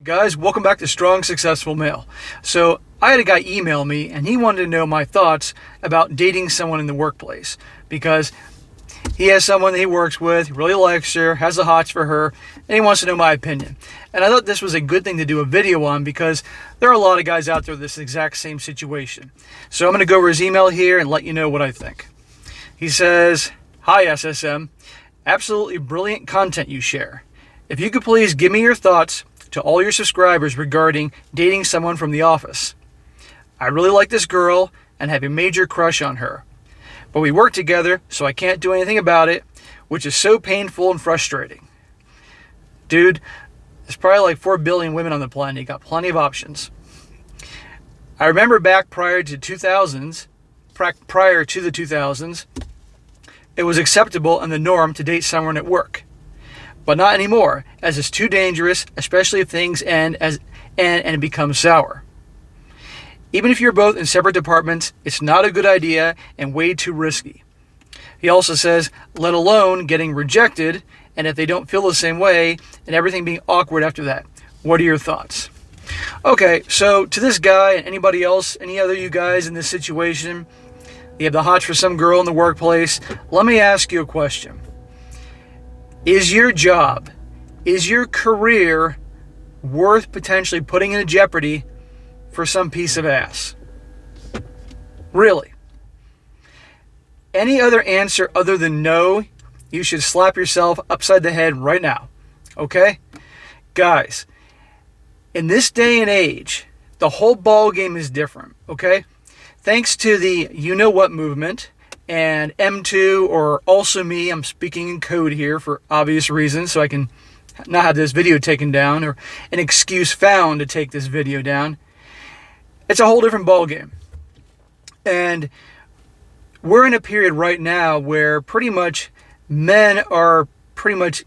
Guys, welcome back to Strong Successful Male. So, I had a guy email me and he wanted to know my thoughts about dating someone in the workplace because he has someone that he works with, he really likes her, has the hots for her, and he wants to know my opinion. And I thought this was a good thing to do a video on because there are a lot of guys out there with this exact same situation. So, I'm going to go over his email here and let you know what I think. He says, "Hi SSM, absolutely brilliant content you share. If you could please give me your thoughts to all your subscribers regarding dating someone from the office. I really like this girl and have a major crush on her. But we work together, so I can't do anything about it, which is so painful and frustrating." Dude, there's probably like 4 billion women on the planet. You got plenty of options. I remember back prior to the 2000s, it was acceptable and the norm to date someone at work. But not anymore, as it's too dangerous, especially if things end and it becomes sour. Even if you're both in separate departments, it's not a good idea and way too risky. He also says, let alone getting rejected, and if they don't feel the same way, and everything being awkward after that. What are your thoughts? Okay, so to this guy and anybody else, any other you guys in this situation, you have the hots for some girl in the workplace, let me ask you a question. Is your job, is your career worth potentially putting in jeopardy for some piece of ass? Really? Any other answer other than no, you should slap yourself upside the head right now. Okay? Guys, in this day and age, the whole ball game is different. Okay? Thanks to the you-know-what movement, and M2 or also me, I'm speaking in code here for obvious reasons, so I can not have this video taken down or an excuse found to take this video down. It's a whole different ballgame. And we're in a period right now where pretty much men are pretty much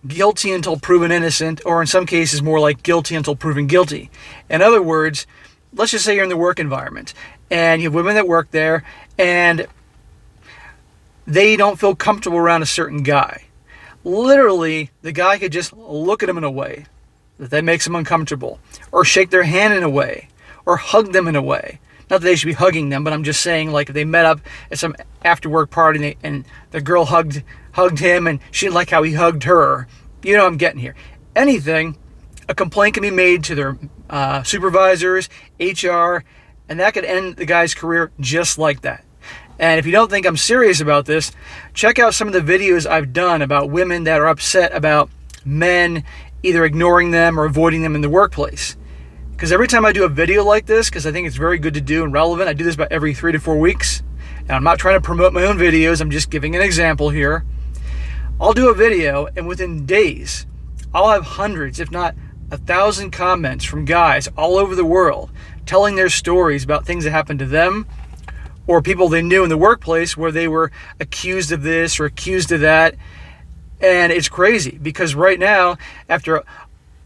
guilty until proven innocent, or in some cases more like guilty until proven guilty. In other words, let's just say you're in the work environment and you have women that work there and they don't feel comfortable around a certain guy. Literally, the guy could just look at them in a way that makes them uncomfortable, or shake their hand in a way, or hug them in a way. Not that they should be hugging them, but I'm just saying, like, if they met up at some after-work party and the girl hugged him and she didn't like how he hugged her, you know what I'm getting here. Anything, a complaint can be made to their supervisors, HR, and that could end the guy's career just like that. And if you don't think I'm serious about this, check out some of the videos I've done about women that are upset about men either ignoring them or avoiding them in the workplace. Because every time I do a video like this, because I think it's very good to do and relevant, I do this about every 3 to 4 weeks. And I'm not trying to promote my own videos, I'm just giving an example here. I'll do a video, and within days, I'll have hundreds, if not 1,000 comments from guys all over the world telling their stories about things that happened to them, or people they knew in the workplace where they were accused of this or accused of that. And it's crazy because right now, after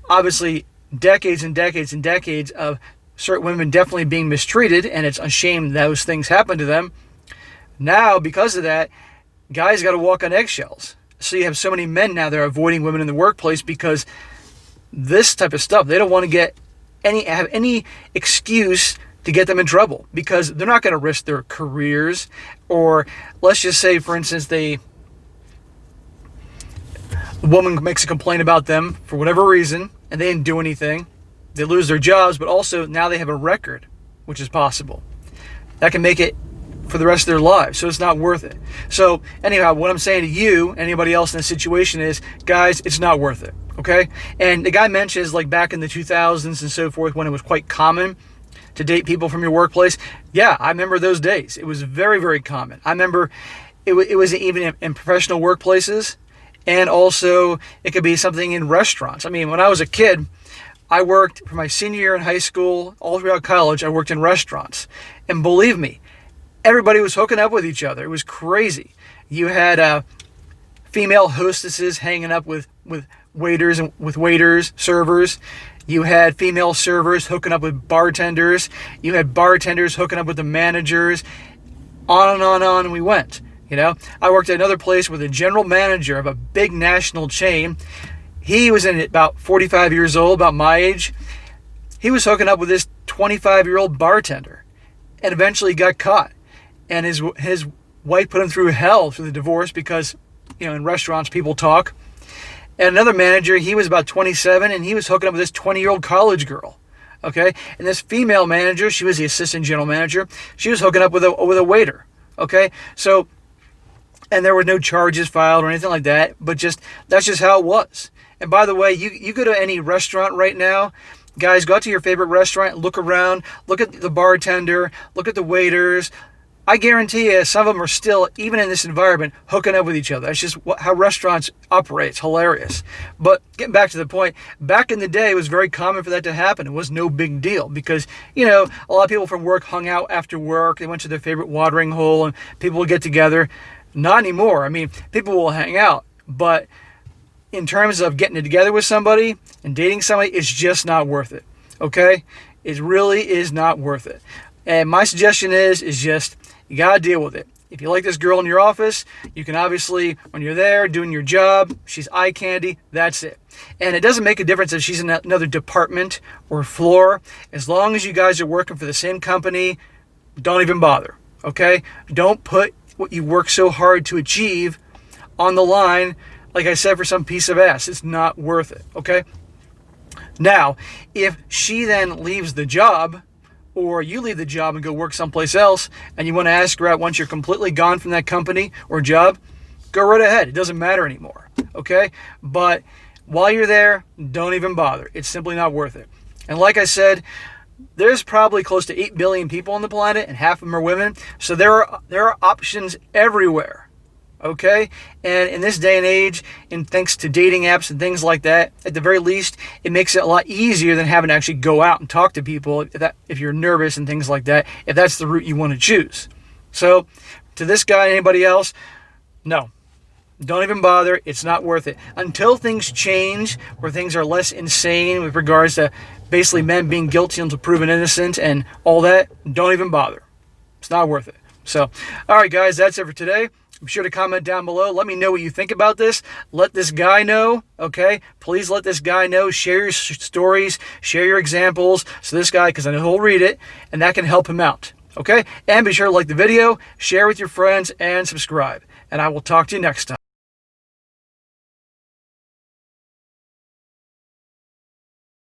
obviously decades and decades and decades of certain women definitely being mistreated, and it's a shame those things happen to them, now because of that, guys got to walk on eggshells. So you have so many men now that are avoiding women in the workplace because this type of stuff, they don't want to have any excuse to get them in trouble, because they're not going to risk their careers. Or let's just say, for instance, a woman makes a complaint about them for whatever reason and they didn't do anything. They lose their jobs, but also now they have a record, which is possible. That can make it for the rest of their lives, so it's not worth it. So anyhow, what I'm saying to you, anybody else in this situation is, guys, it's not worth it, okay? And the guy mentions, like, back in the 2000s and so forth, when it was quite common to date people from your workplace. Yeah, I remember those days. It was very, very common. I remember it was even in professional workplaces, and also it could be something in restaurants. I mean, when I was a kid, I worked for my senior year in high school, all throughout college, I worked in restaurants. And believe me, everybody was hooking up with each other. It was crazy. You had female hostesses hanging up with waiters and with waiters, servers. You had female servers hooking up with bartenders. You had bartenders hooking up with the managers. On and on we went. You know, I worked at another place with a general manager of a big national chain. He was in about 45 years old, about my age. He was hooking up with this 25-year-old bartender and eventually got caught. And his wife put him through hell through the divorce because, in restaurants people talk. And another manager, he was about 27 and he was hooking up with this 20-year-old college girl. Okay? And this female manager, she was the assistant general manager. She was hooking up with a waiter. Okay? So, and there were no charges filed or anything like that, but that's just how it was. And by the way, you go to any restaurant right now, guys, go out to your favorite restaurant, look around, look at the bartender, look at the waiters. I guarantee you some of them are still, even in this environment, hooking up with each other. That's just how restaurants operate. It's hilarious. But getting back to the point, back in the day, it was very common for that to happen. It was no big deal because, a lot of people from work hung out after work. They went to their favorite watering hole and people would get together. Not anymore. I mean, people will hang out, but in terms of getting together with somebody and dating somebody, it's just not worth it. Okay? It really is not worth it. And my suggestion is just, you got to deal with it. If you like this girl in your office, you can obviously, when you're there doing your job, she's eye candy, that's it. And it doesn't make a difference if she's in another department or floor. As long as you guys are working for the same company, don't even bother. Okay? Don't put what you work so hard to achieve on the line, like I said, for some piece of ass. It's not worth it. Okay? Now, if she then leaves the job, or you leave the job and go work someplace else, and you want to ask her out once you're completely gone from that company or job, go right ahead. It doesn't matter anymore. Okay? But while you're there, don't even bother. It's simply not worth it. And like I said, there's probably close to 8 billion people on the planet, and half of them are women. So there are options everywhere. Okay? And in this day and age, and thanks to dating apps and things like that, at the very least, it makes it a lot easier than having to actually go out and talk to people if you're nervous and things like that, if that's the route you want to choose. So, to this guy and anybody else, no. Don't even bother. It's not worth it. Until things change, where things are less insane with regards to basically men being guilty until proven innocent and all that, don't even bother. It's not worth it. So, all right, guys, that's it for today. Be sure to comment down below. Let me know what you think about this. Let this guy know, okay? Please let this guy know. Share your stories. Share your examples. So this guy, because I know he'll read it, and that can help him out, okay? And be sure to like the video, share with your friends, and subscribe. And I will talk to you next time.